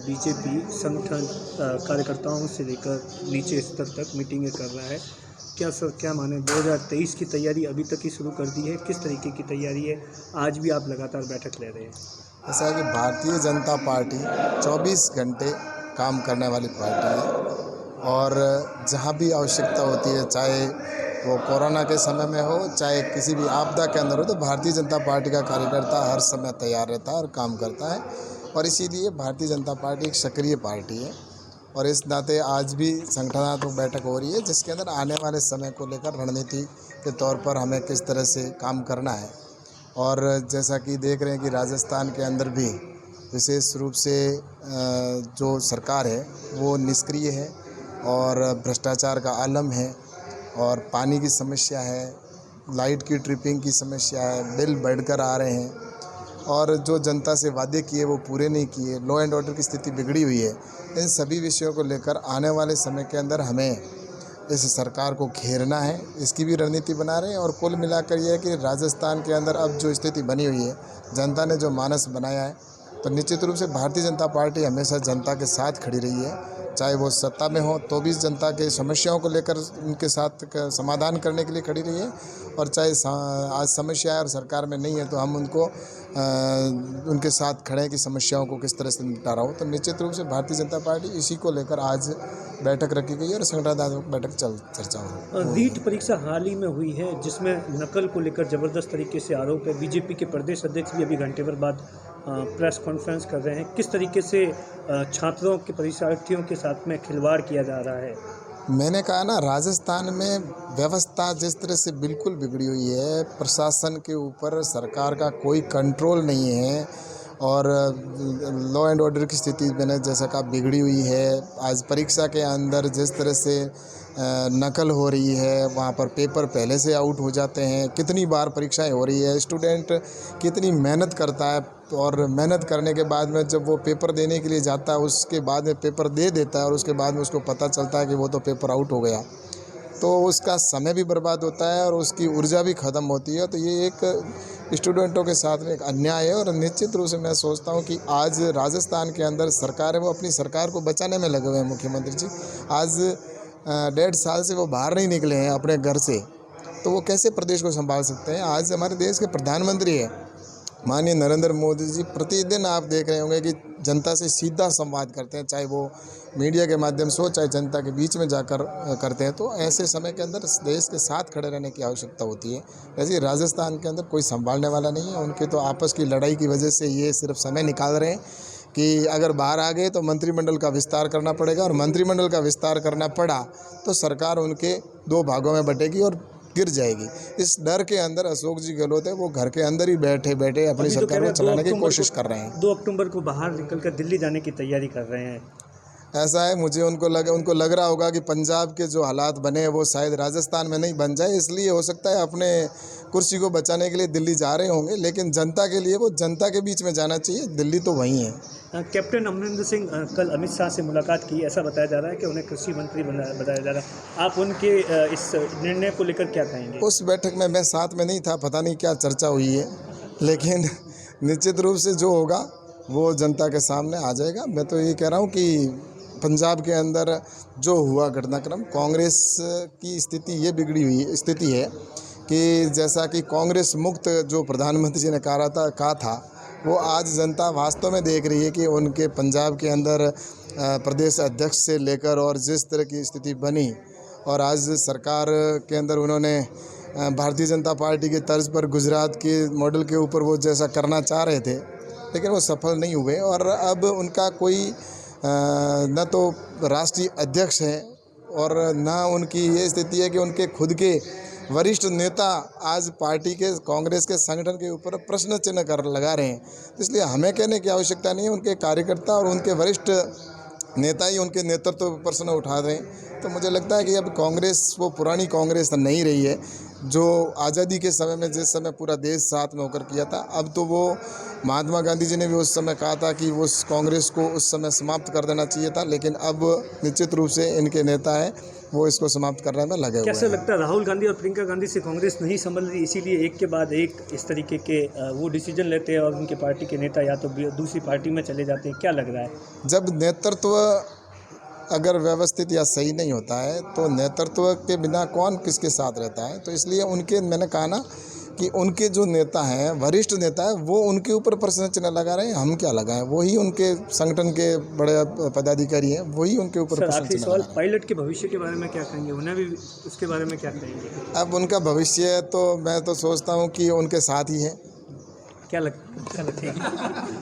BJP संगठन कार्यकर्ताओं से लेकर नीचे स्तर तक मीटिंगें कर रहा है। क्या सर, क्या माने 2023 की तैयारी अभी तक ही शुरू कर दी है? किस तरीके की तैयारी है? आज भी आप लगातार बैठक ले रहे हैं। ऐसा है कि भारतीय जनता पार्टी 24 घंटे काम करने वाली पार्टी है और जहाँ भी आवश्यकता होती है, चाहे वो कोरोना के समय में हो, चाहे किसी भी आपदा के अंदर हो, तो भारतीय जनता पार्टी का कार्यकर्ता हर समय तैयार रहता है और काम करता है। और इसीलिए भारतीय जनता पार्टी एक सक्रिय पार्टी है और इस नाते आज भी संगठनात्मक बैठक हो रही है, जिसके अंदर आने वाले समय को लेकर रणनीति के तौर पर हमें किस तरह से काम करना है। और जैसा कि देख रहे हैं कि राजस्थान के अंदर भी विशेष रूप से जो सरकार है वो निष्क्रिय है और भ्रष्टाचार का आलम है और पानी की समस्या है, लाइट की ट्रिपिंग की समस्या है, बिल बढ़कर आ रहे हैं और जो जनता से वादे किए वो पूरे नहीं किए, लॉ एंड ऑर्डर की स्थिति बिगड़ी हुई है। इन सभी विषयों को लेकर आने वाले समय के अंदर हमें इस सरकार को घेरना है, इसकी भी रणनीति बना रहे हैं। और कुल मिलाकर यह है कि राजस्थान के अंदर अब जो स्थिति बनी हुई है, जनता ने जो मानस बनाया है, तो निश्चित रूप से भारतीय जनता पार्टी हमेशा जनता के साथ खड़ी रही है। चाहे वो सत्ता में हो तो भी जनता के समस्याओं को लेकर उनके साथ समाधान करने के लिए खड़ी रही है और चाहे आज समस्या है और सरकार में नहीं है तो हम उनको उनके साथ खड़े हैं कि समस्याओं को किस तरह से निपटारा हो। तो निश्चित रूप से भारतीय जनता पार्टी इसी को लेकर आज बैठक रखी गई है और संगठनात्मक बैठक चर्चा हो। नीट परीक्षा हाल ही में हुई है, जिसमें नकल को लेकर जबरदस्त तरीके से आरोप है। बीजेपी के प्रदेश अध्यक्ष भी अभी घंटे भर बाद प्रेस कॉन्फ्रेंस कर रहे हैं। किस तरीके से छात्रों के, परीक्षार्थियों के साथ में खिलवाड़ किया जा रहा है? मैंने कहा ना, राजस्थान में व्यवस्था जिस तरह से बिल्कुल बिगड़ी हुई है, प्रशासन के ऊपर सरकार का कोई कंट्रोल नहीं है और लॉ एंड ऑर्डर की स्थिति मैंने जैसा कहा बिगड़ी हुई है। आज परीक्षा के अंदर जिस तरह से नकल हो रही है, वहाँ पर पेपर पहले से आउट हो जाते हैं, कितनी बार परीक्षाएं हो रही है, स्टूडेंट कितनी मेहनत करता है और मेहनत करने के बाद में जब वो पेपर देने के लिए जाता है, उसके बाद में पेपर दे देता है और उसके बाद में उसको पता चलता है कि वो तो पेपर आउट हो गया, तो उसका समय भी बर्बाद होता है और उसकी ऊर्जा भी ख़त्म होती है। तो ये एक स्टूडेंटों के साथ में एक अन्याय है और निश्चित रूप से मैं सोचता हूँ कि आज राजस्थान के अंदर सरकार है, वो अपनी सरकार को बचाने में लगे हुए हैं। मुख्यमंत्री जी आज 1.5 साल से वो बाहर नहीं निकले हैं अपने घर से, तो वो कैसे प्रदेश को संभाल सकते हैं। आज हमारे देश के प्रधानमंत्री है माननीय नरेंद्र मोदी जी, प्रतिदिन आप देख रहे होंगे कि जनता से सीधा संवाद करते हैं, चाहे वो मीडिया के माध्यम से हो, चाहे जनता के बीच में जाकर करते हैं। तो ऐसे समय के अंदर देश के साथ खड़े रहने की आवश्यकता होती है। वैसे राजस्थान के अंदर कोई संभालने वाला नहीं है, उनके तो आपस की लड़ाई की वजह से ये सिर्फ समय निकाल रहे हैं कि अगर बाहर आ गए तो मंत्रिमंडल का विस्तार करना पड़ेगा और मंत्रिमंडल का विस्तार करना पड़ा तो सरकार उनके 2 भागों में बटेगी और गिर जाएगी। इस डर के अंदर अशोक जी गहलोत है, वो घर के अंदर ही बैठे बैठे अपनी सरकार को चलाने की कोशिश कर रहे हैं। 2 अक्टूबर को बाहर निकलकर दिल्ली जाने की तैयारी कर रहे हैं। ऐसा है, मुझे उनको लग रहा होगा कि पंजाब के जो हालात बने हैं वो शायद राजस्थान में नहीं बन जाए, इसलिए हो सकता है अपने कुर्सी को बचाने के लिए दिल्ली जा रहे होंगे, लेकिन जनता के लिए वो जनता के बीच में जाना चाहिए। दिल्ली तो वहीं है। कैप्टन अमरिंदर सिंह कल अमित शाह से मुलाकात की, ऐसा बताया जा रहा है कि उन्हें कृषि मंत्री बताया जा रहा है। आप उनके इस निर्णय को लेकर क्या कहेंगे? उस बैठक में मैं साथ में नहीं था, पता नहीं क्या चर्चा हुई है, लेकिन निश्चित रूप से जो होगा वो जनता के सामने आ जाएगा। मैं तो ये कह रहा हूँ कि पंजाब के अंदर जो हुआ घटनाक्रम, कांग्रेस की स्थिति ये बिगड़ी हुई स्थिति है कि जैसा कि कांग्रेस मुक्त जो प्रधानमंत्री जी ने कहा था वो आज जनता वास्तव में देख रही है कि उनके पंजाब के अंदर प्रदेश अध्यक्ष से लेकर और जिस तरह की स्थिति बनी और आज सरकार के अंदर उन्होंने भारतीय जनता पार्टी के तर्ज पर गुजरात के मॉडल के ऊपर वो जैसा करना चाह रहे थे, लेकिन वो सफल नहीं हुए और अब उनका कोई न तो राष्ट्रीय अध्यक्ष है और न उनकी ये स्थिति है कि उनके खुद के वरिष्ठ नेता आज पार्टी के, कांग्रेस के संगठन के ऊपर प्रश्न चिन्ह लगा रहे हैं। इसलिए हमें कहने की आवश्यकता नहीं है, उनके कार्यकर्ता और उनके वरिष्ठ नेता ही उनके नेतृत्व पर प्रश्न उठा रहे हैं। तो मुझे लगता है कि अब कांग्रेस वो पुरानी कांग्रेस नहीं रही है। जो आज़ादी के समय में जिस समय पूरा देश साथ में होकर किया था, अब तो वो महात्मा गांधी जी ने भी उस समय कहा था कि वो कांग्रेस को उस समय समाप्त कर देना चाहिए था, लेकिन अब निश्चित रूप से इनके नेता हैं वो इसको समाप्त करने में लगे हुए कैसे हैं। लगता है राहुल गांधी और प्रियंका गांधी से कांग्रेस नहीं संभल रही, इसीलिए एक के बाद एक इस तरीके के वो डिसीजन लेते हैं और उनके पार्टी के नेता या तो दूसरी पार्टी में चले जाते हैं, क्या लग रहा है? जब नेतृत्व अगर व्यवस्थित या सही नहीं होता है तो नेतृत्व के बिना कौन किसके साथ रहता है, तो इसलिए उनके, मैंने कहा ना कि उनके जो नेता हैं, वरिष्ठ नेता हैं, वो उनके ऊपर प्रश्न चिन्ह लगा रहे हैं। हम क्या लगाएं, वही उनके संगठन के बड़े पदाधिकारी हैं, वही उनके ऊपर सर प्रश्न आखिरी चिन्ह सवाल, लगा रहे पायलट के भविष्य के बारे में क्या कहेंगे? उन्हें भी उसके बारे में क्या कहेंगे? हैं। अब उनका भविष्य तो मैं तो सोचता हूँ कि उनके साथ ही है। क्या लगता है?